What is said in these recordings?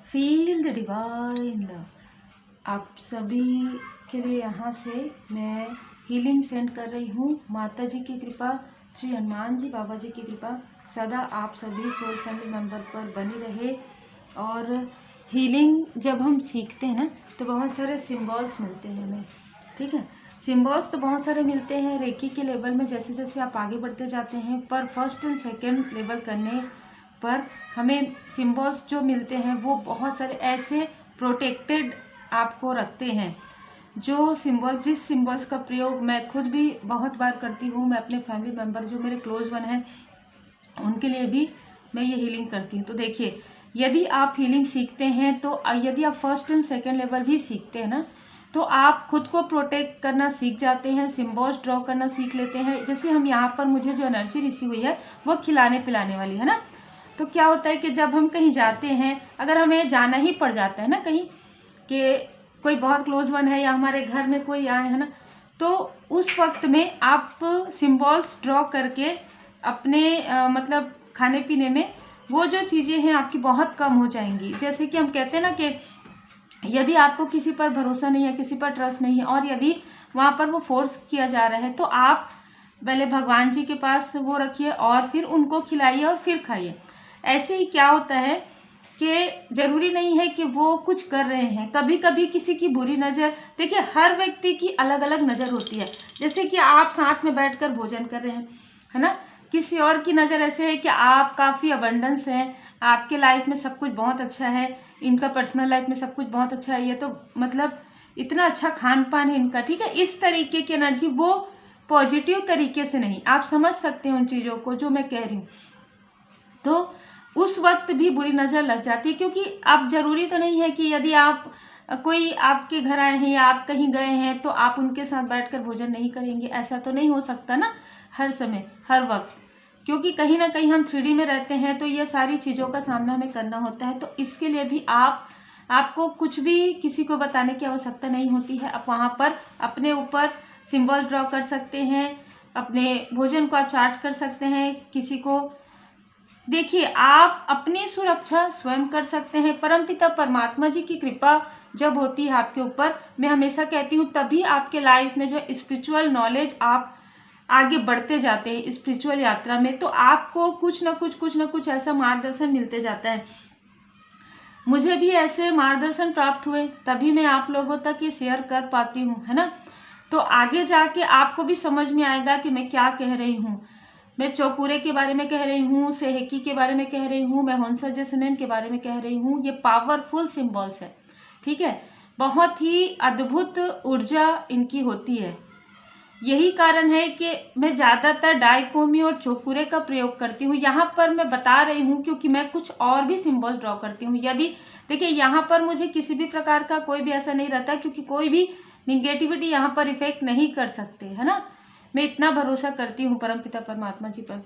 Feel the divine love. आप सभी के लिए यहाँ से मैं हीलिंग सेंड कर रही हूँ। माता जी की कृपा, श्री हनुमान जी बाबा जी की कृपा सदा आप सभी सोल फैमिली मेंबर पर बनी रहे। और हीलिंग जब हम सीखते हैं ना तो बहुत सारे सिम्बॉल्स मिलते हैं हमें, ठीक है। सिम्बॉल्स तो बहुत सारे मिलते हैं रेकी के लेवल में, जैसे जैसे आप आगे बढ़ते जाते हैं, पर फर्स्ट एंड सेकेंड लेवल करने पर हमें सिम्बॉल्स जो मिलते हैं वो बहुत सारे ऐसे प्रोटेक्टेड आपको रखते हैं। जो सिम्बॉल्स, जिस सिम्बॉल्स का प्रयोग मैं खुद भी बहुत बार करती हूँ, मैं अपने फैमिली मेम्बर जो मेरे क्लोज वन हैं उनके लिए भी मैं ये हीलिंग करती हूँ। तो देखिए, यदि आप हीलिंग सीखते हैं तो यदि आप फर्स्ट एंड सेकेंड लेवल भी सीखते हैं ना तो आप खुद को प्रोटेक्ट करना सीख जाते हैं, सिम्बॉल्स ड्रॉ करना सीख लेते हैं। जैसे हम यहाँ पर मुझे जो एनर्जी रिसीव हुई है वो खिलाने पिलाने वाली है ना। तो क्या होता है कि जब हम कहीं जाते हैं, अगर हमें जाना ही पड़ जाता है ना कहीं, कि कोई बहुत क्लोज वन है या हमारे घर में कोई आए है ना, तो उस वक्त में आप सिम्बॉल्स ड्रॉ करके अपने मतलब खाने पीने में वो जो चीज़ें हैं आपकी बहुत कम हो जाएंगी। जैसे कि हम कहते हैं ना कि यदि आपको किसी पर भरोसा नहीं है, किसी पर ट्रस्ट नहीं है और यदि वहाँ पर वो फोर्स किया जा रहा है तो आप पहले भगवान जी के पास वो रखिए और फिर उनको खिलाइए और फिर खाइए। ऐसे ही क्या होता है कि ज़रूरी नहीं है कि वो कुछ कर रहे हैं। कभी कभी किसी की बुरी नज़र, देखिए हर व्यक्ति की अलग अलग नज़र होती है। जैसे कि आप साथ में बैठकर भोजन कर रहे हैं, है ना, किसी और की नज़र ऐसे है कि आप काफ़ी अबंडेंस हैं, आपके लाइफ में सब कुछ बहुत अच्छा है, इनका पर्सनल लाइफ में सब कुछ बहुत अच्छा है, ये तो मतलब इतना अच्छा खान पान है इनका, ठीक है। इस तरीके की एनर्जी, वो पॉजिटिव तरीके से नहीं, आप समझ सकते हैं उन चीज़ों को जो मैं कह रही हूँ। तो उस वक्त भी बुरी नज़र लग जाती है, क्योंकि अब ज़रूरी तो नहीं है कि यदि आप कोई आपके घर आए हैं या आप कहीं गए हैं तो आप उनके साथ बैठकर भोजन नहीं करेंगे। ऐसा तो नहीं हो सकता ना हर समय हर वक्त, क्योंकि कहीं ना कहीं हम 3D में रहते हैं तो ये सारी चीज़ों का सामना हमें करना होता है। तो इसके लिए भी आपको कुछ भी किसी को बताने की आवश्यकता नहीं होती है। आप वहाँ पर अपने ऊपर सिंबल ड्रॉ कर सकते हैं, अपने भोजन को आप चार्ज कर सकते हैं किसी को। देखिए, आप अपनी सुरक्षा स्वयं कर सकते हैं। परमपिता परमात्मा जी की कृपा जब होती है आपके ऊपर, मैं हमेशा कहती हूँ, तभी आपके लाइफ में जो स्पिरिचुअल नॉलेज आप आगे बढ़ते जाते हैं स्पिरिचुअल यात्रा में, तो आपको कुछ ना कुछ ऐसा मार्गदर्शन मिलते जाता है। मुझे भी ऐसे मार्गदर्शन प्राप्त हुए, तभी मैं आप लोगों तक ये शेयर कर पाती हूँ, है ना। तो आगे जाके आपको भी समझ में आएगा कि मैं क्या कह रही हूँ। मैं चौपूरे के बारे में कह रही हूँ, सेहकी के बारे में कह रही हूँ, मैं हंसा जैसनेन के बारे में कह रही हूँ। ये पावरफुल सिम्बॉल्स है, ठीक है। बहुत ही अद्भुत ऊर्जा इनकी होती है। यही कारण है कि मैं ज़्यादातर डाइकोमी और चौपूरे का प्रयोग करती हूँ। यहाँ पर मैं बता रही हूँ क्योंकि मैं कुछ और भी सिम्बॉल्स ड्रॉ करती हूँ। यदि देखिए, यहाँ पर मुझे किसी भी प्रकार का कोई भी ऐसा नहीं रहता, क्योंकि कोई भी निगेटिविटी यहाँ पर इफेक्ट नहीं कर सकते, है ना। मैं इतना भरोसा करती हूँ परमपिता परमात्मा जी पर।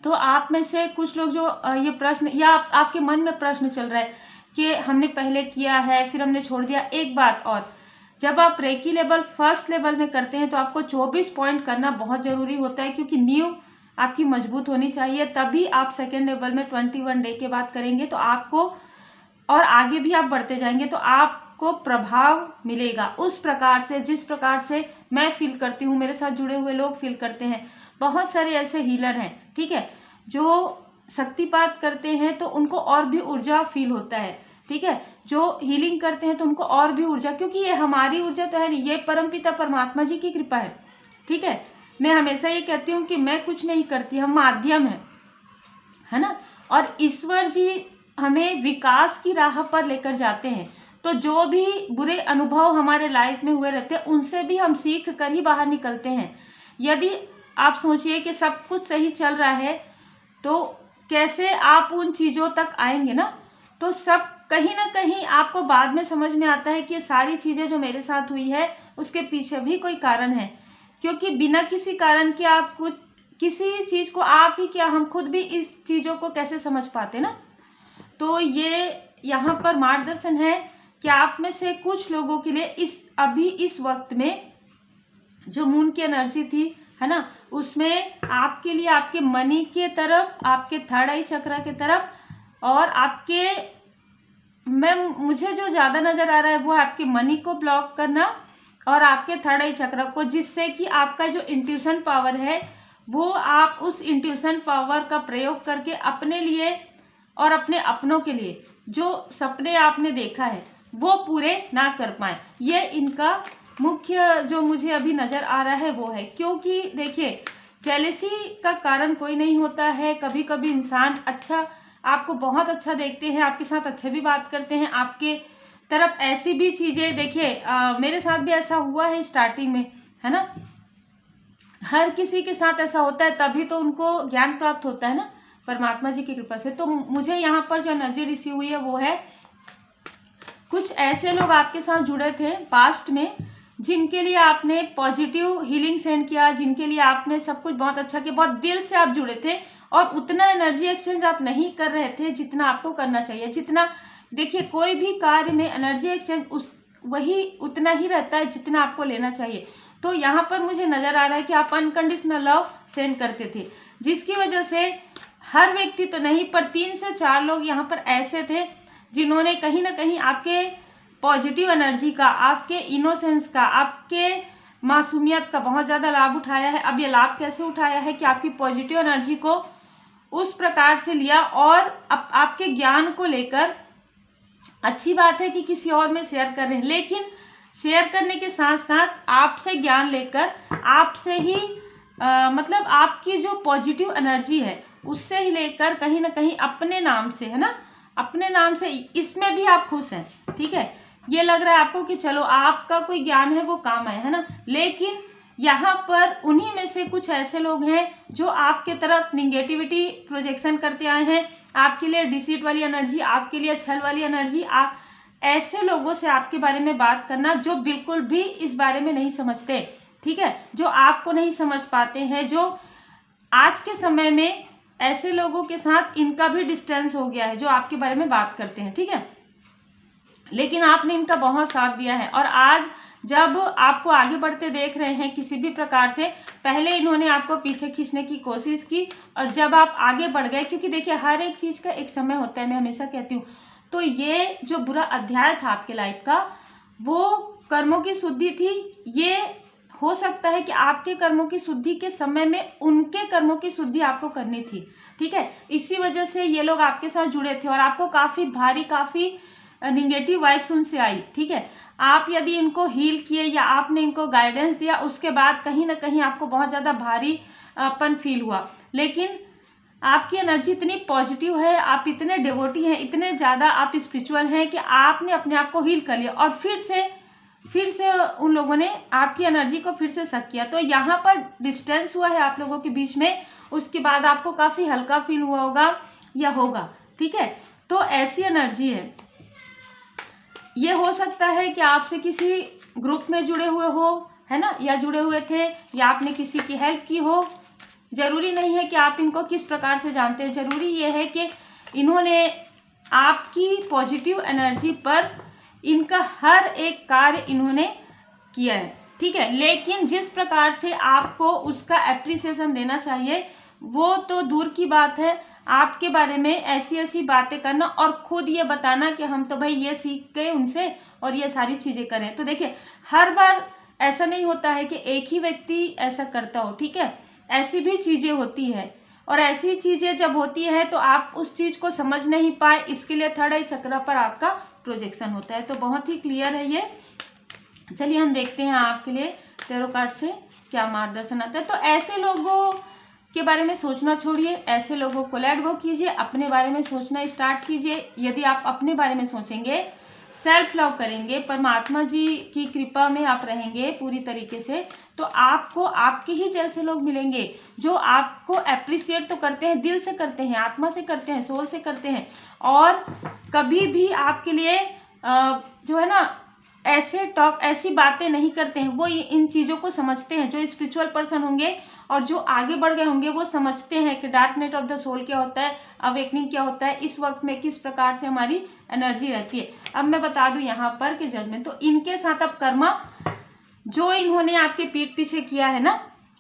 तो आप में से कुछ लोग जो ये प्रश्न या आपके मन में प्रश्न चल रहा है कि हमने पहले किया है फिर हमने छोड़ दिया। एक बात और, जब आप रेकी लेवल फर्स्ट लेवल में करते हैं तो आपको 24 पॉइंट करना बहुत ज़रूरी होता है, क्योंकि नींव आपकी मजबूत होनी चाहिए। तभी आप सेकेंड लेवल में 21 डे के बाद करेंगे तो आपको, और आगे भी आप बढ़ते जाएंगे तो आपको प्रभाव मिलेगा उस प्रकार से जिस प्रकार से मैं फील करती हूँ, मेरे साथ जुड़े हुए लोग फील करते हैं। बहुत सारे ऐसे हीलर हैं, ठीक है, जो शक्तिपात करते हैं तो उनको और भी ऊर्जा फील होता है, ठीक है। जो हीलिंग करते हैं तो उनको और भी ऊर्जा, क्योंकि ये हमारी ऊर्जा तो है नहीं, ये परमपिता परमात्मा जी की कृपा है, ठीक है। मैं हमेशा ये कहती हूँ कि मैं कुछ नहीं करती, हम माध्यम है ना। और ईश्वर जी हमें विकास की राह पर लेकर जाते हैं। तो जो भी बुरे अनुभव हमारे लाइफ में हुए रहते हैं उनसे भी हम सीख कर ही बाहर निकलते हैं। यदि आप सोचिए कि सब कुछ सही चल रहा है तो कैसे आप उन चीज़ों तक आएंगे ना। तो सब कहीं ना कहीं आपको बाद में समझ में आता है कि ये सारी चीज़ें जो मेरे साथ हुई है उसके पीछे भी कोई कारण है, क्योंकि बिना किसी कारण के आप कुछ किसी चीज़ को, आप ही क्या, हम खुद भी इस चीज़ों को कैसे समझ पाते ना। तो ये यहाँ पर मार्गदर्शन है कि आप में से कुछ लोगों के लिए इस वक्त में जो मून की एनर्जी थी, है ना, उसमें आपके लिए आपके मनी के तरफ, आपके थर्ड आई चक्र के तरफ और आपके मुझे जो ज़्यादा नज़र आ रहा है वो आपके मनी को ब्लॉक करना और आपके थर्ड आई चक्र को, जिससे कि आपका जो इंट्यूशन पावर है वो आप उस इंट्यूशन पावर का प्रयोग करके अपने लिए और अपने अपनों के लिए जो सपने आपने देखा है वो पूरे ना कर पाए। ये इनका मुख्य जो मुझे अभी नज़र आ रहा है वो है। क्योंकि देखिए, जेलेसी का कारण कोई नहीं होता है। कभी कभी इंसान अच्छा, आपको बहुत अच्छा देखते हैं, आपके साथ अच्छे भी बात करते हैं, आपके तरफ ऐसी भी चीज़ें, देखिए मेरे साथ भी ऐसा हुआ है स्टार्टिंग में, है ना। हर किसी के साथ ऐसा होता है, तभी तो उनको ज्ञान प्राप्त होता है ना, परमात्मा जी की कृपा से। तो मुझे यहाँ पर जो एनर्जी रिसीव हुई है वो है, कुछ ऐसे लोग आपके साथ जुड़े थे पास्ट में जिनके लिए आपने पॉजिटिव हीलिंग सेंड किया, जिनके लिए आपने सब कुछ बहुत अच्छा किया, बहुत दिल से आप जुड़े थे और उतना एनर्जी एक्सचेंज आप नहीं कर रहे थे जितना आपको करना चाहिए। जितना, देखिए कोई भी कार्य में एनर्जी एक्सचेंज वही उतना ही रहता है जितना आपको लेना चाहिए। तो यहाँ पर मुझे नज़र आ रहा है कि आप अनकंडीशनल लव सेंड करते थे, जिसकी वजह से हर व्यक्ति तो नहीं पर 3 से 4 लोग यहाँ पर ऐसे थे जिन्होंने कहीं ना कहीं आपके पॉजिटिव एनर्जी का, आपके इनोसेंस का, आपके मासूमियत का बहुत ज़्यादा लाभ उठाया है। अब ये लाभ कैसे उठाया है कि आपकी पॉजिटिव एनर्जी को उस प्रकार से लिया और अब आपके ज्ञान को लेकर, अच्छी बात है कि किसी और में शेयर कर रहे हैं, लेकिन शेयर करने के साथ साथ आपसे ज्ञान लेकर आपसे ही मतलब आपकी जो पॉजिटिव एनर्जी है उससे ही लेकर कहीं ना कहीं अपने नाम से, है ना, अपने नाम से, इसमें भी आप खुश हैं। ठीक है, ये लग रहा है आपको कि चलो आपका कोई ज्ञान है वो काम आए, है ना। लेकिन यहाँ पर उन्हीं में से कुछ ऐसे लोग हैं जो आपके तरफ निगेटिविटी प्रोजेक्शन करते आए हैं, आपके लिए डिसीट वाली एनर्जी, आपके लिए छल वाली एनर्जी। आप ऐसे लोगों से आपके बारे में बात करना जो बिल्कुल भी इस बारे में नहीं समझते, ठीक है, जो आपको नहीं समझ पाते हैं, जो आज के समय में ऐसे लोगों के साथ इनका भी डिस्टेंस हो गया है जो आपके बारे में बात करते हैं। ठीक है, लेकिन आपने इनका बहुत साथ दिया है और आज जब आपको आगे बढ़ते देख रहे हैं किसी भी प्रकार से, पहले इन्होंने आपको पीछे खींचने की कोशिश की और जब आप आगे बढ़ गए, क्योंकि देखिए हर एक चीज़ का एक समय होता है, मैं हमेशा कहती हूँ। तो ये जो बुरा अध्याय था आपके लाइफ का, वो कर्मों की शुद्धि थी। ये हो सकता है कि आपके कर्मों की शुद्धि के समय में उनके कर्मों की शुद्धि आपको करनी थी। ठीक है, इसी वजह से ये लोग आपके साथ जुड़े थे और आपको काफ़ी भारी, काफ़ी निगेटिव वाइब्स उनसे आई। ठीक है, आप यदि इनको हील किए या आपने इनको गाइडेंस दिया, उसके बाद कहीं ना कहीं आपको बहुत ज़्यादा भारीपन फील हुआ। लेकिन आपकी एनर्जी इतनी पॉजिटिव है, आप इतने डिवोटी हैं, इतने ज़्यादा आप स्पिरिचुअल हैं कि आपने अपने आप को हील कर लिया और फिर से उन लोगों ने आपकी एनर्जी को फिर से सक किया। तो यहाँ पर डिस्टेंस हुआ है आप लोगों के बीच में, उसके बाद आपको काफ़ी हल्का फील हुआ होगा या होगा। ठीक है, तो ऐसी एनर्जी है। ये हो सकता है कि आपसे किसी ग्रुप में जुड़े हुए हो, है ना, या जुड़े हुए थे, या आपने किसी की हेल्प की हो। ज़रूरी नहीं है कि आप इनको किस प्रकार से जानते हैं, ज़रूरी ये है कि इन्होंने आपकी पॉजिटिव एनर्जी पर इनका हर एक कार्य इन्होंने किया है। ठीक है, लेकिन जिस प्रकार से आपको उसका एप्रिसिएशन देना चाहिए वो तो दूर की बात है। आपके बारे में ऐसी ऐसी बातें करना और खुद ये बताना कि हम तो भाई ये सीख गए उनसे और ये सारी चीज़ें करें। तो देखिए, हर बार ऐसा नहीं होता है कि एक ही व्यक्ति ऐसा करता हो। ठीक है, ऐसी भी चीज़ें होती है और ऐसी चीज़ें जब होती है तो आप उस चीज़ को समझ नहीं पाए, इसके लिए थर्ड आई चक्र पर आपका प्रोजेक्शन होता है। तो बहुत ही क्लियर है ये। चलिए हम देखते हैं आपके लिए टैरो कार्ड से क्या मार्गदर्शन आता है। तो ऐसे लोगों के बारे में सोचना छोड़िए, ऐसे लोगों को लेट गो कीजिए, अपने बारे में सोचना स्टार्ट कीजिए। यदि आप अपने बारे में सोचेंगे, सेल्फ लव करेंगे, परमात्मा जी की कृपा में आप रहेंगे पूरी तरीके से, तो आपको आपके ही जैसे लोग मिलेंगे जो आपको अप्रिशिएट तो करते हैं, दिल से करते हैं, आत्मा से करते हैं, सोल से करते हैं और कभी भी आपके लिए जो है ना ऐसी बातें नहीं करते हैं। वो इन चीज़ों को समझते हैं। जो स्पिरिचुअल पर्सन होंगे और जो आगे बढ़ गए होंगे वो समझते हैं कि dark night of the soul क्या होता है, अवेकनिंग क्या होता है, इस वक्त में किस प्रकार से हमारी एनर्जी रहती है। अब मैं बता दूं यहाँ पर कि जजमेंट, तो इनके साथ अब कर्मा जो इन्होंने आपके पीठ पीछे किया है ना,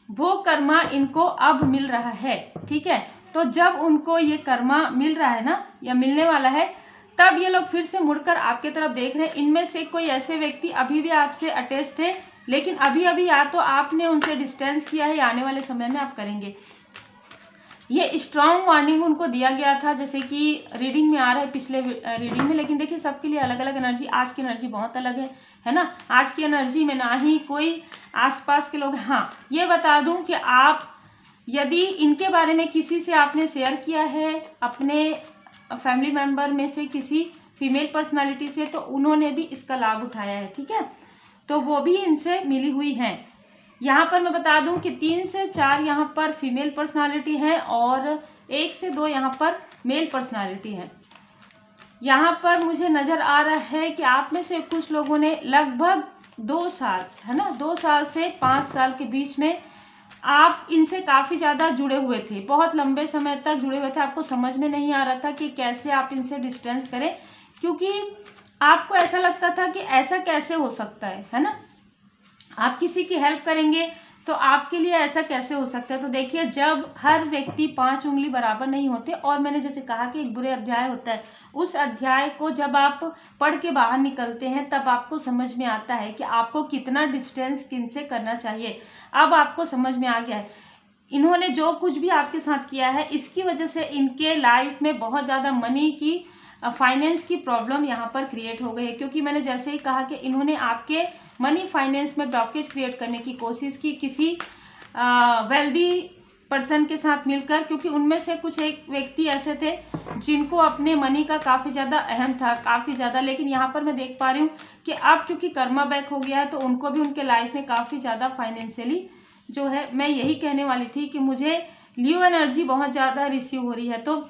वो कर्मा इनको अब मिल रहा है। ठीक है, तो जब उनको ये कर्मा मिल रहा है ना या मिलने वाला है, तब ये लोग फिर से मुड़कर आपके तरफ देख रहे हैं। इनमें से कोई ऐसे व्यक्ति अभी भी आपसे अटैच थे, लेकिन अभी अभी या तो आपने उनसे डिस्टेंस किया है या आने वाले समय में आप करेंगे। ये स्ट्रॉन्ग वार्निंग उनको दिया गया था, जैसे कि रीडिंग में आ रहा है पिछले रीडिंग में। लेकिन देखिए सबके लिए अलग अलग एनर्जी, आज की एनर्जी बहुत अलग है ना। आज की एनर्जी में ना ही कोई आसपास के लोग। हाँ, ये बता दूं कि आप यदि इनके बारे में किसी से आपने शेयर किया है, अपने फैमिली मेंबर में से किसी फीमेल पर्सनालिटी से, तो उन्होंने भी इसका लाभ उठाया है, ठीक है, तो वो भी इनसे मिली हुई हैं। यहाँ पर मैं बता दूं कि 3 से 4 यहाँ पर फीमेल पर्सनालिटी है और 1 से 2 यहाँ पर मेल पर्सनालिटी है। यहाँ पर मुझे नज़र आ रहा है कि आप में से कुछ लोगों ने लगभग 2 साल, है ना, 2 साल से 5 साल के बीच में आप इनसे काफ़ी ज़्यादा जुड़े हुए थे, बहुत लंबे समय तक जुड़े हुए थे। आपको समझ में नहीं आ रहा था कि कैसे आप इनसे डिस्टेंस करें, क्योंकि आपको ऐसा लगता था कि ऐसा कैसे हो सकता है ना। आप किसी की हेल्प करेंगे तो आपके लिए ऐसा कैसे हो सकता है। तो देखिए, जब हर व्यक्ति 5 उंगली बराबर नहीं होते, और मैंने जैसे कहा कि एक बुरे अध्याय होता है, उस अध्याय को जब आप पढ़ के बाहर निकलते हैं तब आपको समझ में आता है कि आपको कितना डिस्टेंस किनसे करना चाहिए। अब आपको समझ में आ गया है, इन्होंने जो कुछ भी आपके साथ किया है इसकी वजह से इनके लाइफ में बहुत ज़्यादा मनी की, फाइनेंस की प्रॉब्लम यहाँ पर क्रिएट हो गई है। क्योंकि मैंने जैसे ही कहा कि इन्होंने आपके मनी फाइनेंस में ब्लॉकेज क्रिएट करने की कोशिश की किसी वेल्दी पर्सन के साथ मिलकर, क्योंकि उनमें से कुछ एक व्यक्ति ऐसे थे जिनको अपने मनी का काफ़ी ज़्यादा अहम था, काफ़ी ज़्यादा। लेकिन यहाँ पर मैं देख पा रही हूँ कि अब क्योंकि कर्मा बैक हो गया है तो उनको भी उनके लाइफ में काफ़ी ज़्यादा फाइनेंशियली जो है, मैं यही कहने वाली थी कि मुझे लियो एनर्जी बहुत ज़्यादा रिसीव हो रही है। तो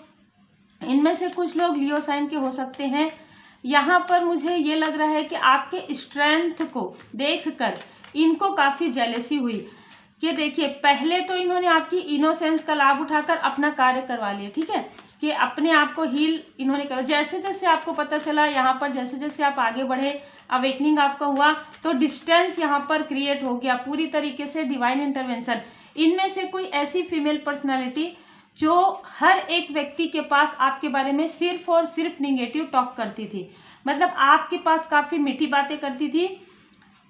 इनमें से कुछ लोग लियो साइन के हो सकते हैं। यहाँ पर मुझे ये लग रहा है कि आपके स्ट्रेंथ को देखकर इनको काफ़ी जेलसी हुई कि देखिए, पहले तो इन्होंने आपकी इनोसेंस का लाभ उठाकर अपना कार्य करवा लिया, ठीक है, कि अपने आप को हील इन्होंने करा। जैसे जैसे आपको पता चला यहाँ पर, जैसे जैसे आप आगे बढ़े, अवेकनिंग आपका हुआ, तो डिस्टेंस यहाँ पर क्रिएट हो गया पूरी तरीके से। Divine intervention. इनमें से कोई ऐसी फीमेल पर्सनालिटी जो हर एक व्यक्ति के पास आपके बारे में सिर्फ और सिर्फ निगेटिव टॉक करती थी, मतलब आपके पास काफ़ी मीठी बातें करती थी,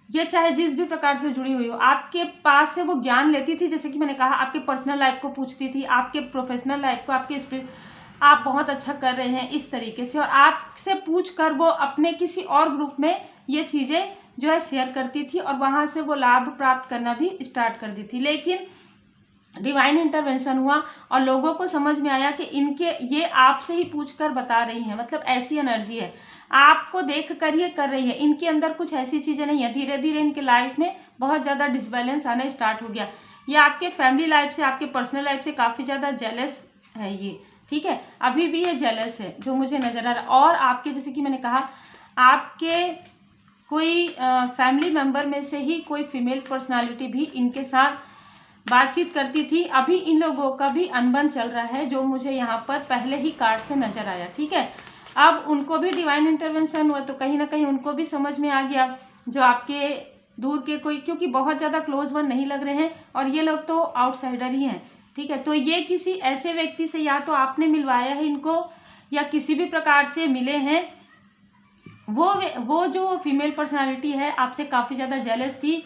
ये चाहे जिस भी प्रकार से जुड़ी हुई हो, आपके पास से वो ज्ञान लेती थी। जैसे कि मैंने कहा, आपके पर्सनल लाइफ को पूछती थी, आपके प्रोफेशनल लाइफ को, आपके आप बहुत अच्छा कर रहे हैं इस तरीके से, और आपसे पूछ कर वो अपने किसी और ग्रुप में ये चीज़ें जो है शेयर करती थी और वहाँ से वो लाभ प्राप्त करना भी स्टार्ट कर दी थी। लेकिन डिवाइन इंटरवेंशन हुआ और लोगों को समझ में आया कि इनके ये आपसे ही पूछकर बता रही हैं, मतलब ऐसी एनर्जी है, आपको देख कर ये कर रही है, इनके अंदर कुछ ऐसी चीज़ें नहीं है। धीरे धीरे इनके लाइफ में बहुत ज़्यादा डिसबैलेंस आना स्टार्ट हो गया। ये आपके फैमिली लाइफ से, आपके पर्सनल लाइफ से काफ़ी ज़्यादा जेलस है ये, ठीक है, अभी भी ये जेलस है जो मुझे नज़र आ रहा है। और आपके, जैसे कि मैंने कहा, आपके कोई फैमिली मेम्बर में से ही कोई फीमेल पर्सनालिटी भी इनके साथ बातचीत करती थी। अभी इन लोगों का भी अनबन चल रहा है, जो मुझे यहाँ पर पहले ही कार्ड से नज़र आया, ठीक है। अब उनको भी डिवाइन इंटरवेंशन हुआ तो कहीं ना कहीं उनको भी समझ में आ गया, जो आपके दूर के कोई, क्योंकि बहुत ज़्यादा क्लोज वन नहीं लग रहे हैं और ये लोग तो आउटसाइडर ही हैं, ठीक है। तो ये किसी ऐसे व्यक्ति से या तो आपने मिलवाया है इनको या किसी भी प्रकार से मिले हैं। वो जो फीमेल पर्सनालिटी है आपसे काफ़ी ज़्यादा जेलस थी।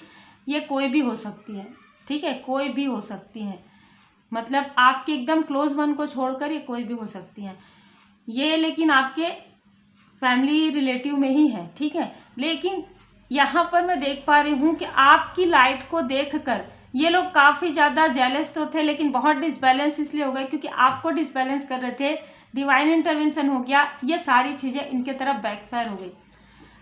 ये कोई भी हो सकती है, ठीक है, कोई भी हो सकती है, मतलब आपके एकदम क्लोज वन को छोड़कर ये कोई भी हो सकती है ये, लेकिन आपके फैमिली रिलेटिव में ही है, ठीक है। लेकिन यहाँ पर मैं देख पा रही हूँ कि आपकी लाइट को देखकर ये लोग काफ़ी ज़्यादा जेलस तो थे, लेकिन बहुत डिसबैलेंस इसलिए हो गए क्योंकि आपको डिसबैलेंस कर रहे थे। डिवाइन इंटरवेंशन हो गया, ये सारी चीज़ें इनके तरफ बैकफायर हो गई।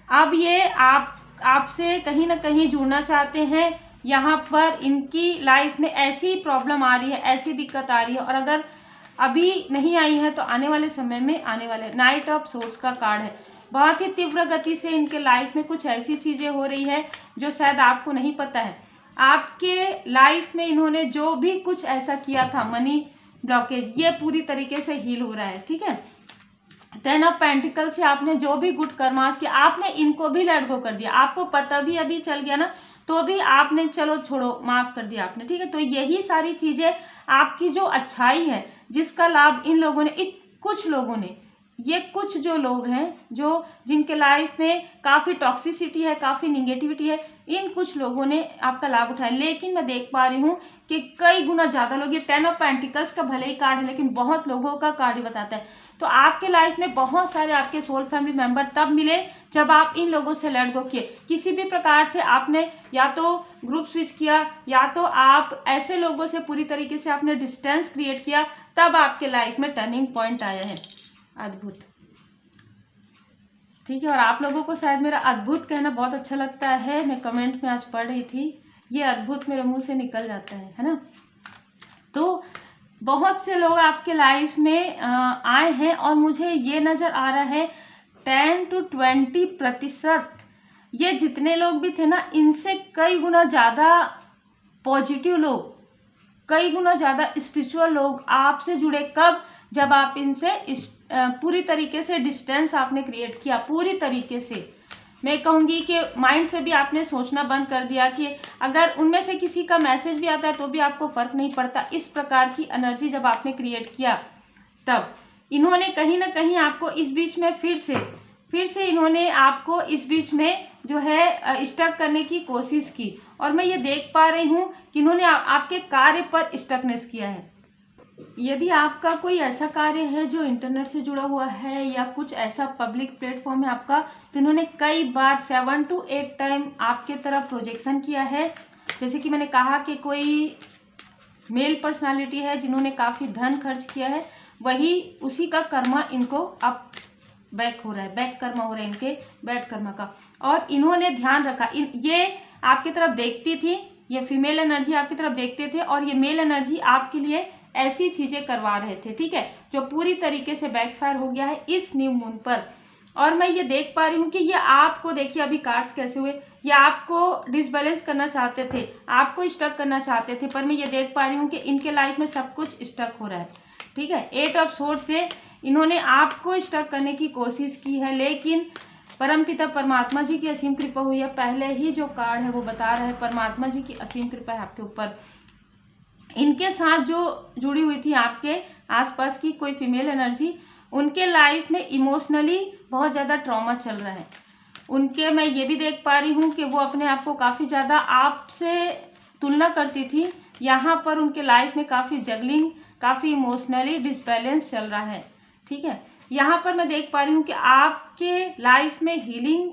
अब ये आपसे कहीं ना कहीं जुड़ना चाहते हैं। यहाँ पर इनकी लाइफ में ऐसी प्रॉब्लम आ रही है, ऐसी दिक्कत आ रही है, और अगर अभी नहीं आई है तो आने वाले समय में आने वाले। नाइट ऑफ सोर्स का कार्ड है। बहुत ही तीव्र गति से इनके लाइफ में कुछ ऐसी चीज़ें हो रही है जो शायद आपको नहीं पता है। आपके लाइफ में इन्होंने जो भी कुछ ऐसा किया था, मनी ब्लॉकेज, ये पूरी तरीके से हील हो रहा है, ठीक है। 10 ऑफ पेंटिकल से आपने जो भी गुड कर्मास किया, आपने इनको भी लेट गो कर दिया। आपको पता भी यदि चल गया ना तो भी आपने चलो छोड़ो, माफ़ कर दिया आपने, ठीक है। तो यही सारी चीज़ें आपकी जो अच्छाई है, जिसका लाभ इन लोगों ने, कुछ लोगों ने ये कुछ जो लोग हैं जो जिनके लाइफ में काफ़ी टॉक्सिसिटी है, काफ़ी निगेटिविटी है, इन कुछ लोगों ने आपका लाभ उठाया। लेकिन मैं देख पा रही हूँ कि कई गुना ज़्यादा लोग, ये 10 ऑफ पेंटिकल्स का भले ही कार्ड है लेकिन बहुत लोगों का कार्ड ही बताता है। तो आपके लाइफ में बहुत सारे आपके सोल फैमिली मेंबर तब मिले जब आप इन लोगों से लेट गो किए। किसी भी प्रकार से आपने या तो ग्रुप स्विच किया या तो आप ऐसे लोगों से पूरी तरीके से आपने डिस्टेंस क्रिएट किया, तब आपके लाइफ में टर्निंग पॉइंट आया है। अद्भुत, ठीक है। और आप लोगों को शायद मेरा अद्भुत कहना बहुत अच्छा लगता है। मैं कमेंट में आज पढ़ रही थी, ये अद्भुत मेरे मुंह से निकल जाता है ना। तो बहुत से लोग आपके लाइफ में आए हैं और मुझे ये नज़र आ रहा है 10 to 20% ये जितने लोग भी थे ना, इनसे कई गुना ज़्यादा पॉजिटिव लोग, कई गुना ज़्यादा स्पिरिचुअल लोग आपसे जुड़े। कब? जब आप इनसे पूरी तरीके से डिस्टेंस आपने क्रिएट किया, पूरी तरीके से। मैं कहूँगी कि माइंड से भी आपने सोचना बंद कर दिया कि अगर उनमें से किसी का मैसेज भी आता है तो भी आपको फ़र्क नहीं पड़ता। इस प्रकार की एनर्जी जब आपने क्रिएट किया, तब इन्होंने कहीं ना कहीं आपको इस बीच में फिर से इन्होंने आपको इस बीच में जो है स्टक करने की कोशिश की। और मैं ये देख पा रही हूँ कि इन्होंने आपके कार्य पर स्टकनेस किया है। यदि आपका कोई ऐसा कार्य है जो इंटरनेट से जुड़ा हुआ है या कुछ ऐसा पब्लिक प्लेटफॉर्म है आपका, तो इन्होंने कई बार 7 to 8 टाइम आपके तरफ प्रोजेक्शन किया है। जैसे कि मैंने कहा कि कोई मेल पर्सनालिटी है जिन्होंने काफ़ी धन खर्च किया है, वही उसी का कर्मा इनको अब बैक हो रहा है, बैक कर्मा हो रहा है इनके, बैड कर्मा का। और इन्होंने ध्यान रखा, ये आपकी तरफ देखती थी, ये फीमेल एनर्जी आपकी तरफ देखते थे और ये मेल एनर्जी आपके लिए ऐसी चीज़ें करवा रहे थे, ठीक है, जो पूरी तरीके से बैकफायर हो गया है इस न्यू मून पर। और मैं ये देख पा रही हूँ कि ये आपको, देखिए अभी कार्ड्स कैसे हुए, ये आपको डिसबैलेंस करना चाहते थे, आपको स्टक करना चाहते थे, पर मैं ये देख पा रही हूँ कि इनके लाइफ में सब कुछ स्टक हो रहा है, ठीक है। 8 ऑफ सोर्ड से इन्होंने आपको स्टक करने की कोशिश की है, लेकिन परमपिता परमात्मा जी की असीम कृपा हुई है। पहले ही जो कार्ड है वो बता रहा है परमात्मा जी की असीम कृपा है आपके ऊपर। इनके साथ जो जुड़ी हुई थी आपके आसपास की कोई फीमेल एनर्जी, उनके लाइफ में इमोशनली बहुत ज़्यादा ट्रॉमा चल रहा है उनके। मैं ये भी देख पा रही हूँ कि वो अपने आप को काफ़ी ज़्यादा आपसे तुलना करती थी। यहाँ पर उनके लाइफ में काफ़ी जगलिंग, काफ़ी इमोशनली डिसबैलेंस चल रहा है, ठीक है। यहाँ पर मैं देख पा रही हूँ कि आपके लाइफ में हीलिंग,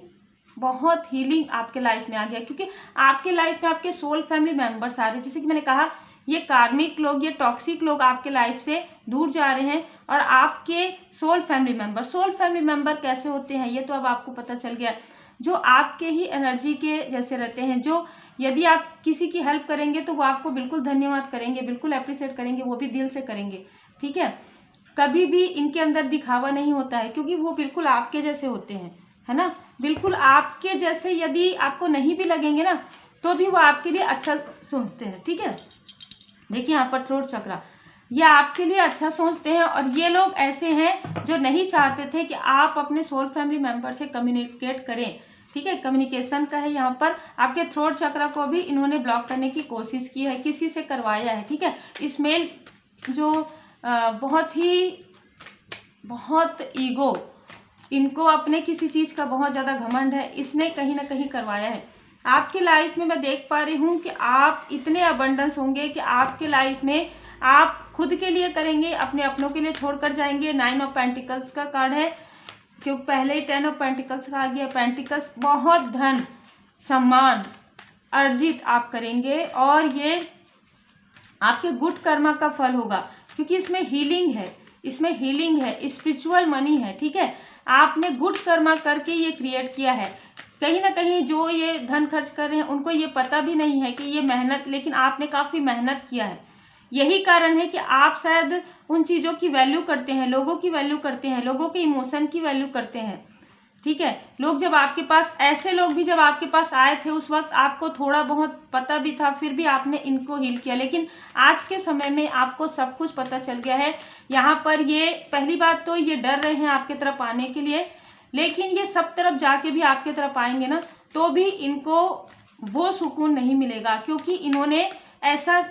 बहुत हीलिंग आपके लाइफ में आ गया, क्योंकि आपके लाइफ में आपके सोल फैमिली मेंबर्स आ रहे हैं। जैसे कि मैंने कहा, ये कार्मिक लोग, ये टॉक्सिक लोग आपके लाइफ से दूर जा रहे हैं और आपके सोल फैमिली मेंबर कैसे होते हैं ये तो अब आपको पता चल गया, जो आपके ही एनर्जी के जैसे रहते हैं, जो यदि आप किसी की हेल्प करेंगे तो वो आपको बिल्कुल धन्यवाद करेंगे, बिल्कुल अप्रिशिएट करेंगे, वो भी दिल से करेंगे, ठीक है। कभी भी इनके अंदर दिखावा नहीं होता है, क्योंकि वो बिल्कुल आपके जैसे होते हैं, है ना, बिल्कुल आपके जैसे। यदि आपको नहीं भी लगेंगे ना तो भी वो आपके लिए अच्छा सोचते हैं, ठीक है। देखिए यहाँ पर थ्रोट चक्रा, ये आपके लिए अच्छा सोचते हैं। और ये लोग ऐसे हैं जो नहीं चाहते थे कि आप अपने सोल फैमिली मेंबर से कम्युनिकेट करें, ठीक है। कम्युनिकेशन का है यहाँ पर। आपके थ्रोट चक्रा को भी इन्होंने ब्लॉक करने की कोशिश की है, किसी से करवाया है, ठीक है। इसमें जो बहुत ईगो, इनको अपने किसी चीज़ का बहुत ज़्यादा घमंड है, इसने कहीं ना कहीं करवाया है। आपकी लाइफ में मैं देख पा रही हूँ कि आप इतने अबंडेंस होंगे कि आपके लाइफ में आप खुद के लिए करेंगे, अपने अपनों के लिए छोड़कर जाएंगे। 9 ऑफ पेंटिकल्स का कार्ड है, क्योंकि पहले ही 10 ऑफ पेंटिकल्स का आ गया। पेंटिकल्स, बहुत धन सम्मान अर्जित आप करेंगे और ये आपके गुड कर्मा का फल होगा, क्योंकि इसमें हीलिंग है, स्पिरिचुअल मनी है, ठीक है। आपने गुड कर्मा करके ये क्रिएट किया है। कहीं ना कहीं जो ये धन खर्च कर रहे हैं उनको ये पता भी नहीं है कि ये मेहनत, लेकिन आपने काफ़ी मेहनत किया है। यही कारण है कि आप शायद उन चीज़ों की वैल्यू करते हैं, लोगों की वैल्यू करते हैं, लोगों के इमोशन की वैल्यू करते हैं, ठीक है। लोग जब आपके पास, ऐसे लोग भी जब आपके पास आए थे उस वक्त आपको थोड़ा बहुत पता भी था, फिर भी आपने इनको हील किया। लेकिन आज के समय में आपको सब कुछ पता चल गया है। यहाँ पर ये पहली बात तो ये डर रहे हैं आपके तरफ आने के लिए, लेकिन ये सब तरफ जाके भी आपके तरफ आएंगे ना तो भी इनको वो सुकून नहीं मिलेगा, क्योंकि इन्होंने ऐसा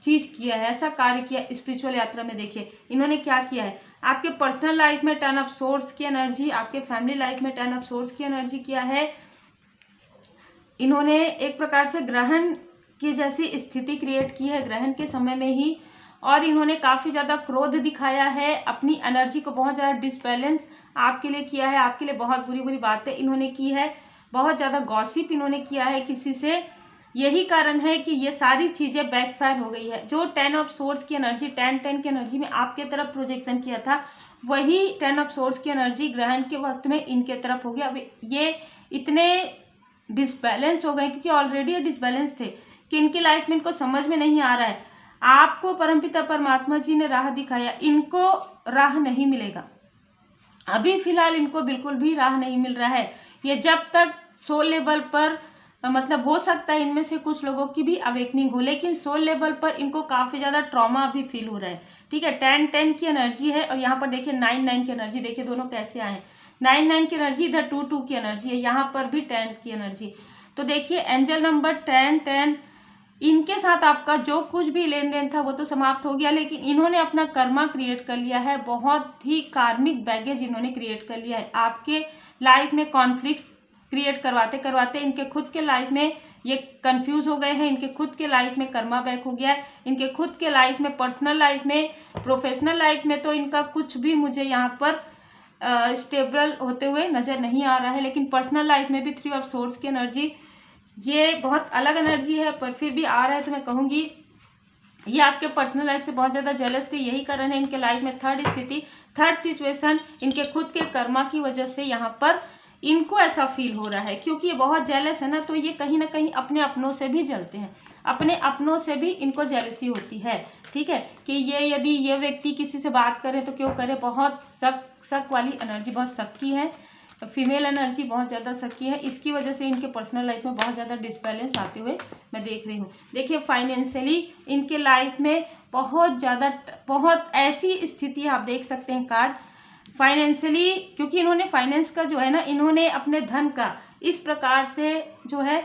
चीज़ किया है, ऐसा कार्य किया स्पिरिचुअल यात्रा में। देखिए इन्होंने क्या किया है, आपके पर्सनल लाइफ में 10 ऑफ सोर्स की एनर्जी, आपके फैमिली लाइफ में 10 ऑफ सोर्स की एनर्जी किया है। इन्होंने एक प्रकार से ग्रहण की जैसी स्थिति क्रिएट की है ग्रहण के समय में ही, और इन्होंने काफ़ी ज़्यादा क्रोध दिखाया है, अपनी एनर्जी को बहुत ज़्यादा डिसबैलेंस आपके लिए किया है, आपके लिए बहुत बुरी बुरी बातें इन्होंने की है, बहुत ज़्यादा गॉसिप इन्होंने किया है किसी से। यही कारण है कि ये सारी चीज़ें बैकफायर हो गई है। जो 10 ऑफ सोर्स की एनर्जी 10 की एनर्जी में आपके तरफ प्रोजेक्शन किया था, वही 10 ऑफ सोर्स की एनर्जी ग्रहण के वक्त में इनके तरफ हो गया। अब ये इतने डिसबैलेंस हो गए क्योंकि ऑलरेडी ये डिसबैलेंस थे कि इनकी लाइफ में इनको समझ में नहीं आ रहा है। आपको परमपिता परमात्मा जी ने राह दिखाया, इनको राह नहीं मिलेगा। अभी फिलहाल इनको बिल्कुल भी राह नहीं मिल रहा है। ये जब तक सोल लेवल पर मतलब हो सकता है इनमें से कुछ लोगों की भी अवेकनिंग हो, लेकिन सोल लेवल पर इनको काफ़ी ज़्यादा ट्रॉमा अभी फील हो रहा है। ठीक है, 10 की एनर्जी है और यहाँ पर देखिए 9 की एनर्जी, देखिए दोनों कैसे आए हैं। 9 की एनर्जी, इधर 2 की एनर्जी है, यहाँ पर भी 10 की एनर्जी। तो देखिए एंजल नंबर 10, इनके साथ आपका जो कुछ भी लेन देन था वो तो समाप्त हो गया, लेकिन इन्होंने अपना कर्मा क्रिएट कर लिया है। बहुत ही कार्मिक बैगेज इन्होंने क्रिएट कर लिया है। आपके लाइफ में कॉन्फ्लिक्ट क्रिएट करवाते करवाते इनके खुद के लाइफ में ये कंफ्यूज हो गए हैं। इनके खुद के लाइफ में कर्मा बैक हो गया है। इनके खुद के लाइफ में, पर्सनल लाइफ में, प्रोफेशनल लाइफ में तो इनका कुछ भी मुझे यहाँ पर स्टेबल होते हुए नज़र नहीं आ रहा है। लेकिन पर्सनल लाइफ में भी 3 ऑफ सोर्स की एनर्जी, ये बहुत अलग एनर्जी है पर फिर भी आ रहा है। तो मैं कहूँगी ये आपके पर्सनल लाइफ से बहुत ज़्यादा जेलस थे। यही कारण है इनके लाइफ में थर्ड स्थिति, थर्ड सिचुएशन इनके खुद के कर्मा की वजह से यहाँ पर इनको ऐसा फील हो रहा है। क्योंकि ये बहुत जेलस है ना, तो ये कहीं ना कहीं अपने अपनों से भी जलते हैं, अपने अपनों से भी इनको जेलसी होती है। ठीक है, कि ये यदि ये व्यक्ति किसी से बात करे तो क्यों करे, बहुत शक वाली एनर्जी, बहुत शक्की है, फीमेल एनर्जी बहुत ज़्यादा शक्की है। इसकी वजह से इनके पर्सनल लाइफ में बहुत ज़्यादा डिसबैलेंस आते हुए मैं देख रही हूँ। देखिए फाइनेंशियली इनके लाइफ में बहुत ऐसी स्थिति आप देख सकते हैं कार्ड फाइनेंशियली, क्योंकि इन्होंने फाइनेंस का जो है ना, इन्होंने अपने धन का इस प्रकार से जो है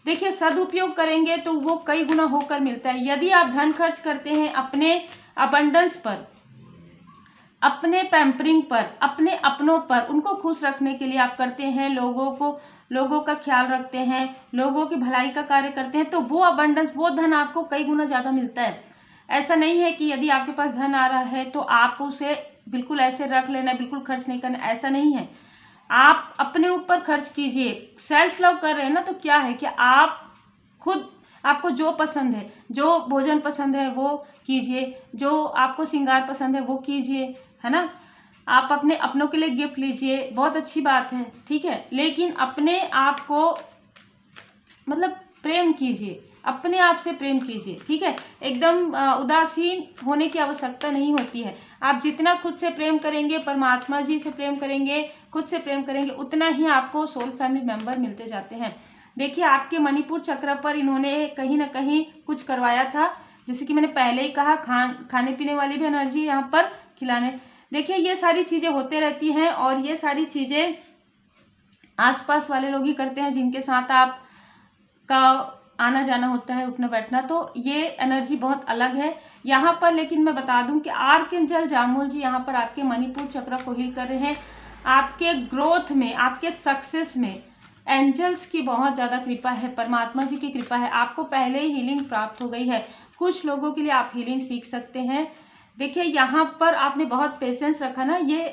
देखिए सदुपयोग करेंगे तो वो कई गुना होकर मिलता है। यदि आप धन खर्च करते हैं अपने अबंडेंस पर, अपने पैम्परिंग पर, अपने अपनों पर, उनको खुश रखने के लिए आप करते हैं, लोगों का ख्याल रखते हैं, लोगों की भलाई का कार्य करते हैं, तो वो अबंडेंस, वो धन आपको कई गुना ज़्यादा मिलता है। ऐसा नहीं है कि यदि आपके पास धन आ रहा है तो आपको उसे बिल्कुल ऐसे रख लेना, बिल्कुल खर्च नहीं करना, ऐसा नहीं है। आप अपने ऊपर खर्च कीजिए। सेल्फ लव कर रहे हैं ना, तो क्या है कि आप खुद, आपको जो पसंद है, जो भोजन पसंद है वो कीजिए, जो आपको श्रृंगार पसंद है वो कीजिए, है ना। आप अपने अपनों के लिए गिफ्ट लीजिए, बहुत अच्छी बात है। ठीक है, लेकिन अपने आप को मतलब प्रेम कीजिए, अपने आप से प्रेम कीजिए। ठीक है, एकदम उदासीन होने की आवश्यकता नहीं होती है। आप जितना खुद से प्रेम करेंगे, परमात्मा जी से प्रेम करेंगे, खुद से प्रेम करेंगे, उतना ही आपको सोल फैमिली मेंबर मिलते जाते हैं। देखिए आपके मणिपुर चक्र पर इन्होंने कहीं ना कहीं कुछ करवाया था, जैसे कि मैंने पहले ही कहा, खाने पीने वाली भी एनर्जी यहाँ पर खिलाने। देखिए ये सारी चीज़ें होते रहती हैं और ये सारी चीज़ें आसपास वाले लोग ही करते हैं जिनके साथ आप का आना जाना होता है, उठना बैठना, तो ये एनर्जी बहुत अलग है यहाँ पर। लेकिन मैं बता दूं कि आर्कएंजल जामुल जी यहाँ पर आपके मणिपुर चक्र को हील कर रहे हैं। आपके ग्रोथ में, आपके सक्सेस में एंजल्स की बहुत ज़्यादा कृपा है, परमात्मा जी की कृपा है। आपको पहले ही हीलिंग प्राप्त हो गई है। कुछ लोगों के लिए आप हीलिंग सीख सकते हैं। देखिए यहाँ पर आपने बहुत पेशेंस रखा ना। ये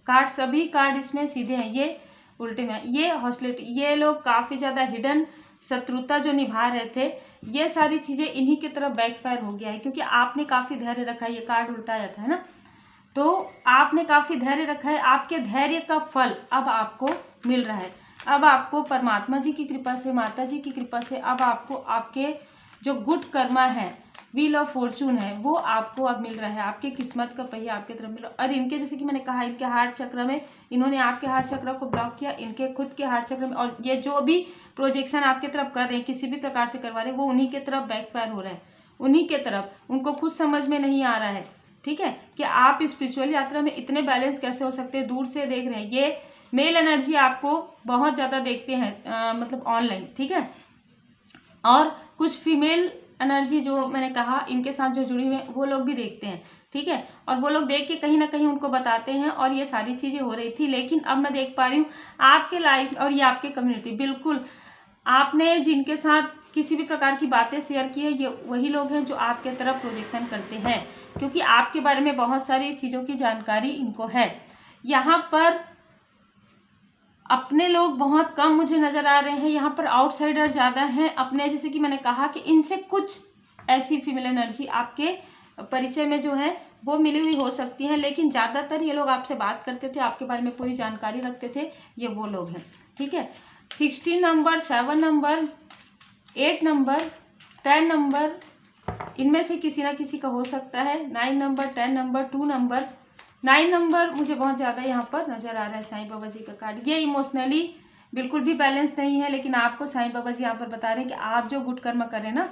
कार्ड, सभी कार्ड इसमें सीधे हैं, ये उल्टे में, ये हॉस्टिलिटी, ये लोग काफ़ी ज़्यादा हिडन शत्रुता जो निभा रहे थे, ये सारी चीज़ें इन्हीं की तरफ बैकफायर हो गया है क्योंकि आपने काफ़ी धैर्य रखा है। ये कार्ड उल्टा आया था, है ना, तो आपने काफ़ी धैर्य रखा है। आपके धैर्य का फल अब आपको मिल रहा है। अब आपको परमात्मा जी की कृपा से, माता जी की कृपा से अब आपको आपके जो गुड कर्मा है, व्हील ऑफ फॉर्चून है, वो आपको अब मिल रहा है। आपके किस्मत का पहिया आपके तरफ मिल रहा है। और इनके, जैसे कि मैंने कहा, इनके हार्ट चक्र में इन्होंने आपके हार्ट चक्र को ब्लॉक किया, इनके खुद के हार्ट चक्र में, और ये जो भी प्रोजेक्शन आपके तरफ कर रहे हैं, किसी भी प्रकार से करवा रहे हैं, वो उन्हीं के तरफ बैकफायर हो रहा है, उन्हीं के तरफ। उनको खुद समझ में नहीं आ रहा है, ठीक है, कि आप स्पिरिचुअल यात्रा में इतने बैलेंस कैसे हो सकते हैं। दूर से देख रहे हैं, ये मेल एनर्जी आपको बहुत ज़्यादा देखते हैं, मतलब ऑनलाइन, ठीक है। और कुछ फीमेल एनर्जी जो मैंने कहा इनके साथ जो जुड़ी हुई है वो लोग भी देखते हैं, ठीक है। और वो लोग देख के कहीं ना कहीं उनको बताते हैं और ये सारी चीज़ें हो रही थी। लेकिन अब मैं देख पा रही हूँ आपके लाइफ और ये आपके कम्युनिटी, बिल्कुल आपने जिनके साथ किसी भी प्रकार की बातें शेयर की है ये वही लोग हैं जो आपके तरफ प्रोजेक्शन करते हैं, क्योंकि आपके बारे में बहुत सारी चीज़ों की जानकारी इनको है। यहाँ पर अपने लोग बहुत कम मुझे नज़र आ रहे हैं, यहाँ पर आउटसाइडर ज़्यादा हैं। अपने जैसे कि मैंने कहा कि इनसे कुछ ऐसी फीमेल एनर्जी आपके परिचय में जो है वो मिली हुई हो सकती है, लेकिन ज़्यादातर ये लोग आपसे बात करते थे, आपके बारे में पूरी जानकारी रखते थे, ये वो लोग हैं, ठीक है। 16 नंबर, 7 नंबर, 8 नंबर, 10 नंबर, इनमें से किसी ना किसी का हो सकता है। 9 नंबर, 10 नंबर, 2 नंबर, 9 नंबर मुझे बहुत ज़्यादा यहाँ पर नज़र आ रहा है साईं बाबा जी का कार्ड। ये इमोशनली बिल्कुल भी बैलेंस नहीं है, लेकिन आपको साईं बाबा जी यहाँ पर बता रहे हैं कि आप जो गुड कर्म कर रहे हैं ना,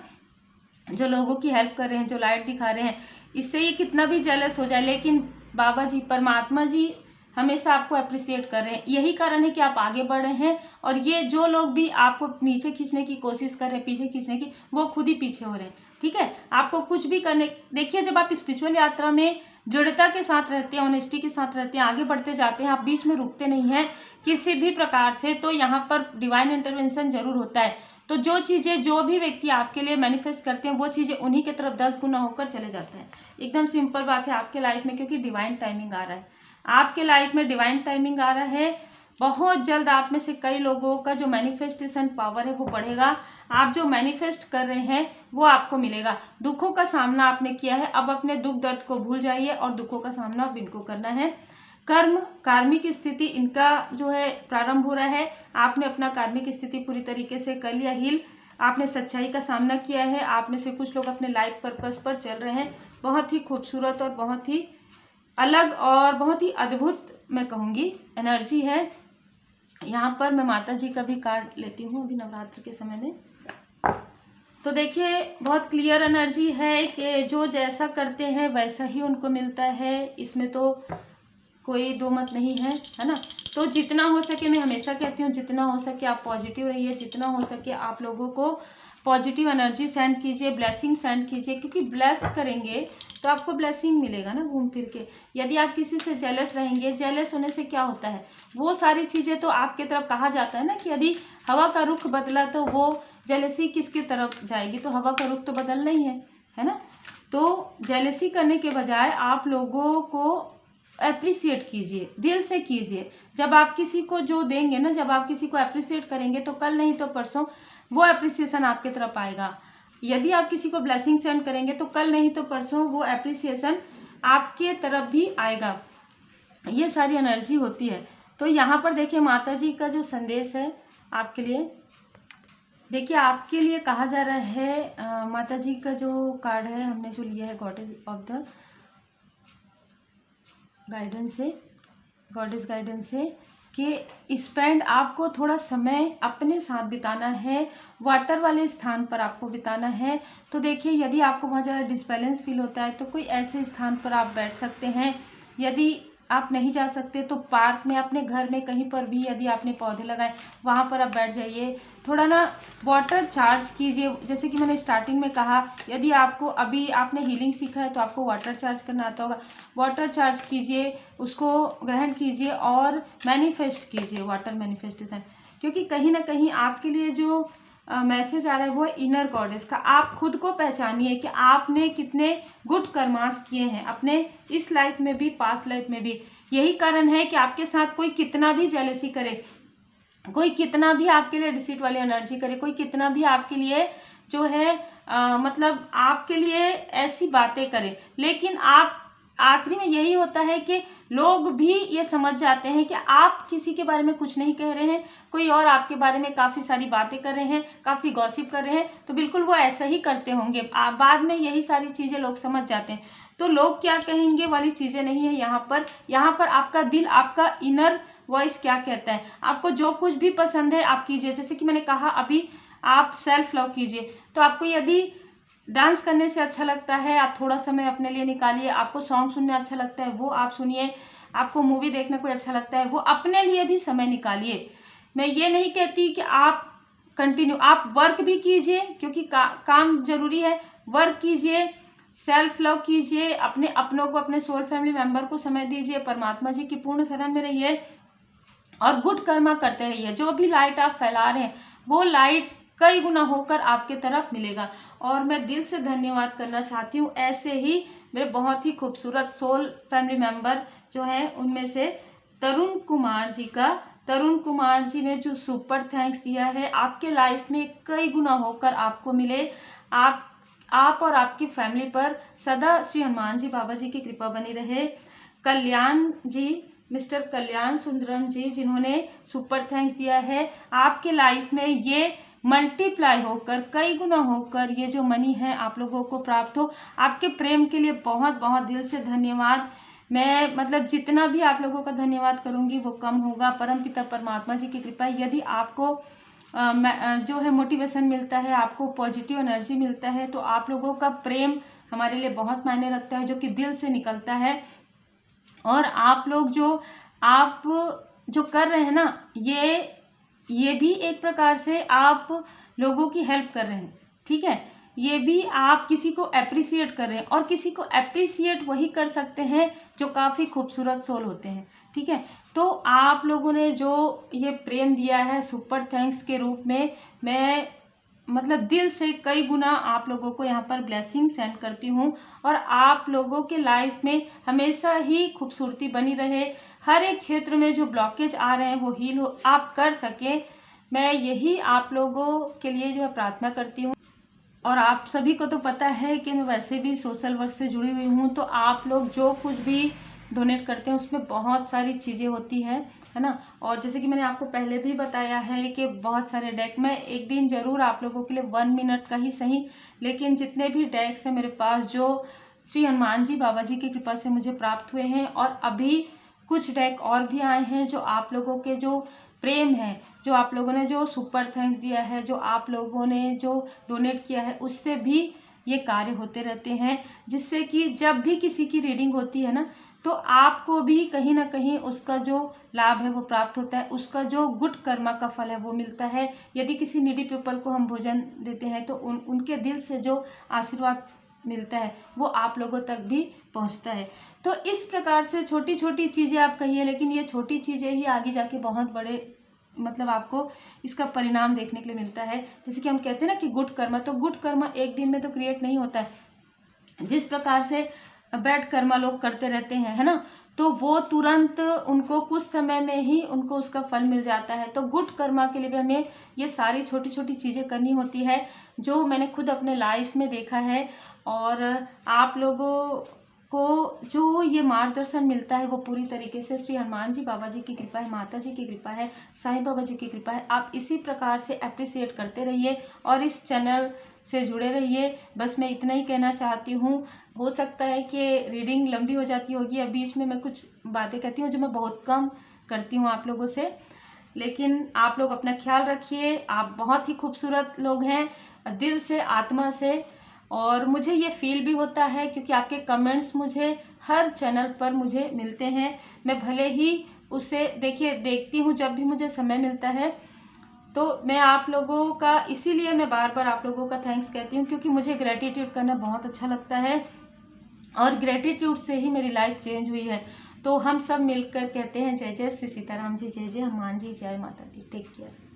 जो लोगों की हेल्प कर रहे हैं, जो लाइट दिखा रहे हैं, इससे ये कितना भी जेलस हो जाए, लेकिन बाबा जी, परमात्मा जी हमेशा आपको अप्रिशिएट कर रहे हैं। यही कारण है कि आप आगे बढ़ रहे हैं। और ये जो लोग भी आपको नीचे खींचने की कोशिश कर रहे हैं, पीछे खींचने की, वो खुद ही पीछे हो रहे हैं, ठीक है। आपको कुछ भी करने, देखिए जब आप स्पिरिचुअल यात्रा में दृढ़ता के साथ रहते हैं, ऑनेस्टी के साथ रहते हैं, आगे बढ़ते जाते हैं, आप बीच में रुकते नहीं हैं किसी भी प्रकार से, तो यहाँ पर डिवाइन इंटरवेंशन जरूर होता है। तो जो चीज़ें, जो भी व्यक्ति आपके लिए मैनिफेस्ट करते हैं, वो चीज़ें उन्हीं के तरफ 10 गुना होकर चले जाते हैं। एकदम सिंपल बात है आपके लाइफ में, क्योंकि डिवाइन टाइमिंग आ रहा है आपके लाइफ में, डिवाइन टाइमिंग आ रहा है। बहुत जल्द आप में से कई लोगों का जो मैनिफेस्टेशन पावर है वो बढ़ेगा। आप जो मैनिफेस्ट कर रहे हैं वो आपको मिलेगा। दुखों का सामना आपने किया है, अब अपने दुख दर्द को भूल जाइए और दुखों का सामना अब इनको करना है। कर्म, कार्मिक स्थिति इनका जो है प्रारंभ हो रहा है। आपने अपना कार्मिक स्थिति पूरी तरीके से कर लिया हील, आपने सच्चाई का सामना किया है। आप में से कुछ लोग अपने लाइफ पर्पस पर चल रहे हैं। बहुत ही खूबसूरत और बहुत ही अलग और बहुत ही अद्भुत मैं कहूँगी एनर्जी है। यहाँ पर मैं माता जी का भी कार्ड लेती हूँ अभी नवरात्र के समय में। तो देखिए बहुत क्लियर एनर्जी है कि जो जैसा करते हैं वैसा ही उनको मिलता है, इसमें तो कोई दो मत नहीं है, है ना। तो जितना हो सके, मैं हमेशा कहती हूँ जितना हो सके आप पॉजिटिव रहिए, जितना हो सके आप लोगों को पॉजिटिव एनर्जी सेंड कीजिए, ब्लेसिंग सेंड कीजिए, क्योंकि ब्लेस करेंगे तो आपको ब्लेसिंग मिलेगा ना घूम फिर के। यदि आप किसी से जेलस रहेंगे, जेलस होने से क्या होता है, वो सारी चीज़ें तो आपके तरफ कहा जाता है ना कि यदि हवा का रुख बदला तो वो जेलसी किसकी तरफ जाएगी, तो हवा का रुख तो बदलना ही है ना। तो जेलसी करने के बजाय आप लोगों को अप्रिशिएट कीजिए, दिल से कीजिए। जब आप किसी को जो देंगे ना, जब आप किसी को अप्रिशिएट करेंगे तो कल नहीं तो परसों वो अप्रिसिएशन आपके तरफ आएगा। यदि आप किसी को ब्लेसिंग सेंड करेंगे तो कल नहीं तो परसों वो अप्रिसिएशन आपके तरफ भी आएगा। ये सारी एनर्जी होती है। तो यहाँ पर देखिए माता जी का जो संदेश है आपके लिए, देखिए आपके लिए कहा जा रहा है, माता जी का जो कार्ड है हमने जो लिया है गॉडेस ऑफ द गाइडेंस से, गॉडेस गाइडेंस से, कि स्पेंड, आपको थोड़ा समय अपने साथ बिताना है, वाटर वाले स्थान पर आपको बिताना है। तो देखिए यदि आपको बहुत ज़्यादा डिसबैलेंस फील होता है तो कोई ऐसे स्थान पर आप बैठ सकते हैं। यदि आप नहीं जा सकते तो पार्क में, अपने घर में कहीं पर भी यदि आपने पौधे लगाए वहाँ पर आप बैठ जाइए। थोड़ा ना वाटर चार्ज कीजिए, जैसे कि मैंने स्टार्टिंग में कहा, यदि आपको अभी आपने हीलिंग सीखा है तो आपको वाटर चार्ज करना आता होगा। वाटर चार्ज कीजिए, उसको ग्रहण कीजिए और मैनिफेस्ट कीजिए वाटर मैनिफेस्टेशन, क्योंकि कहीं ना कहीं आपके लिए जो मैसेज आ रहा है वो इनर गॉडेस का। आप खुद को पहचानिए कि आपने कितने गुड कर्मास किए हैं अपने इस लाइफ में भी, पास्ट लाइफ में भी। यही कारण है कि आपके साथ कोई कितना भी जेलसी करे, कोई कितना भी आपके लिए डिसीट वाली एनर्जी करे, कोई कितना भी आपके लिए जो है मतलब आपके लिए ऐसी बातें करे, लेकिन आप आखिरी में यही होता है कि लोग भी ये समझ जाते हैं कि आप किसी के बारे में कुछ नहीं कह रहे हैं, कोई और आपके बारे में काफ़ी सारी बातें कर रहे हैं, काफ़ी गॉसिप कर रहे हैं, तो बिल्कुल वो ऐसा ही करते होंगे। बाद में यही सारी चीज़ें लोग समझ जाते हैं। तो लोग क्या कहेंगे वाली चीज़ें नहीं है यहाँ पर आपका दिल, आपका इनर वॉइस क्या कहता है। आपको जो कुछ भी पसंद है आप कीजिए। जैसे कि मैंने कहा अभी आप सेल्फ लव कीजिए, तो आपको यदि डांस करने से अच्छा लगता है आप थोड़ा समय अपने लिए निकालिए। आपको सॉन्ग सुनना अच्छा लगता है वो आप सुनिए। आपको मूवी देखना कोई अच्छा लगता है वो अपने लिए भी समय निकालिए। मैं ये नहीं कहती कि आप कंटिन्यू आप वर्क भी कीजिए, क्योंकि काम जरूरी है, वर्क कीजिए, सेल्फ लव कीजिए, अपने अपनों को, अपने सोल फैमिली मेंबर को समय दीजिए, परमात्मा जी की पूर्ण शरण में रहिए और गुड कर्मा करते रहिए। जो भी लाइट आप फैला रहे हैं वो लाइट कई गुना होकर आपके तरफ मिलेगा। और मैं दिल से धन्यवाद करना चाहती हूँ ऐसे ही मेरे बहुत ही खूबसूरत सोल फैमिली मेंबर जो हैं उनमें से तरुण कुमार जी का। तरुण कुमार जी ने जो सुपर थैंक्स दिया है, आपके लाइफ में कई गुना होकर आपको मिले। आप और आपकी फैमिली पर सदा श्री हनुमान जी बाबा जी की कृपा बनी रहे। कल्याण जी, मिस्टर कल्याण सुंदरम जी, जिन्होंने सुपर थैंक्स दिया है, आपके लाइफ में ये मल्टीप्लाई होकर, कई गुना होकर ये जो मनी है आप लोगों को प्राप्त हो। आपके प्रेम के लिए बहुत बहुत दिल से धन्यवाद। मैं मतलब जितना भी आप लोगों का धन्यवाद करूंगी वो कम होगा। परमपिता परमात्मा जी की कृपा, यदि आपको जो है मोटिवेशन मिलता है, आपको पॉजिटिव एनर्जी मिलता है, तो आप लोगों का प्रेम हमारे लिए बहुत मायने रखता है, जो कि दिल से निकलता है। और आप लोग जो कर रहे हैं ना, ये भी एक प्रकार से आप लोगों की हेल्प कर रहे हैं, ठीक है। ये भी आप किसी को अप्रिसिएट कर रहे हैं, और किसी को अप्रिसिएट वही कर सकते हैं जो काफ़ी खूबसूरत सोल होते हैं, ठीक है। तो आप लोगों ने जो ये प्रेम दिया है सुपर थैंक्स के रूप में, मैं मतलब दिल से कई गुना आप लोगों को यहाँ पर ब्लेसिंग सेंड करती हूँ। और आप लोगों के लाइफ में हमेशा ही खूबसूरती बनी रहे, हर एक क्षेत्र में जो ब्लॉकेज आ रहे हैं वो हील हो, आप कर सकें, मैं यही आप लोगों के लिए जो है प्रार्थना करती हूँ। और आप सभी को तो पता है कि मैं वैसे भी सोशल वर्क से जुड़ी हुई हूँ, तो आप लोग जो कुछ भी डोनेट करते हैं उसमें बहुत सारी चीज़ें होती है ना। और जैसे कि मैंने आपको पहले भी बताया है कि बहुत सारे डेक, मैं एक दिन ज़रूर आप लोगों के लिए 1 मिनट का ही सही, लेकिन जितने भी डेक्स हैं मेरे पास, जो श्री हनुमान जी बाबा जी की कृपा से मुझे प्राप्त हुए हैं, और अभी कुछ डेक और भी आए हैं, जो आप लोगों के जो प्रेम है, जो आप लोगों ने जो सुपर थैंक्स दिया है, जो आप लोगों ने जो डोनेट किया है, उससे भी ये कार्य होते रहते हैं, जिससे कि जब भी किसी की रीडिंग होती है ना, तो आपको भी कहीं ना कहीं उसका जो लाभ है वो प्राप्त होता है, उसका जो गुड कर्मा का फल है वो मिलता है। यदि किसी नीडी पीपल को हम भोजन देते हैं तो उनके दिल से जो आशीर्वाद मिलता है वो आप लोगों तक भी पहुंचता है। तो इस प्रकार से छोटी छोटी चीज़ें आप कहिए, लेकिन ये छोटी चीज़ें ही आगे जाके बहुत बड़े मतलब आपको इसका परिणाम देखने के लिए मिलता है। जैसे कि हम कहते हैं ना कि गुड कर्मा, तो गुड कर्मा एक दिन में तो क्रिएट नहीं होता है। जिस प्रकार से बैड कर्मा लोग करते रहते हैं, है ना, तो वो तुरंत उनको कुछ समय में ही उनको उसका फल मिल जाता है। तो गुड कर्मा के लिए भी हमें ये सारी छोटी छोटी चीज़ें करनी होती है, जो मैंने खुद अपने लाइफ में देखा है। और आप लोगों को जो ये मार्गदर्शन मिलता है वो पूरी तरीके से श्री हनुमान जी बाबा जी की कृपा है, माता जी की कृपा है, साईं बाबा जी की कृपा है। आप इसी प्रकार से अप्रिसिएट करते रहिए और इस चैनल से जुड़े रहिए। बस मैं इतना ही कहना चाहती हूँ। हो सकता है कि रीडिंग लंबी हो जाती होगी, अब बीच में मैं कुछ बातें कहती हूँ जो मैं बहुत कम करती हूँ आप लोगों से, लेकिन आप लोग अपना ख्याल रखिए। आप बहुत ही खूबसूरत लोग हैं दिल से, आत्मा से। और मुझे ये फील भी होता है क्योंकि आपके कमेंट्स मुझे हर चैनल पर मुझे मिलते हैं। मैं भले ही उसे देखती हूँ जब भी मुझे समय मिलता है, तो मैं आप लोगों का इसीलिए मैं बार बार आप लोगों का थैंक्स कहती हूँ, क्योंकि मुझे ग्रेटिट्यूड करना बहुत अच्छा लगता है और ग्रेटिट्यूड से ही मेरी लाइफ चेंज हुई है। तो हम सब मिलकर कहते हैं जय जय श्री सीताराम जी, जय जय हनुमान जी, जय माता दी। Take care.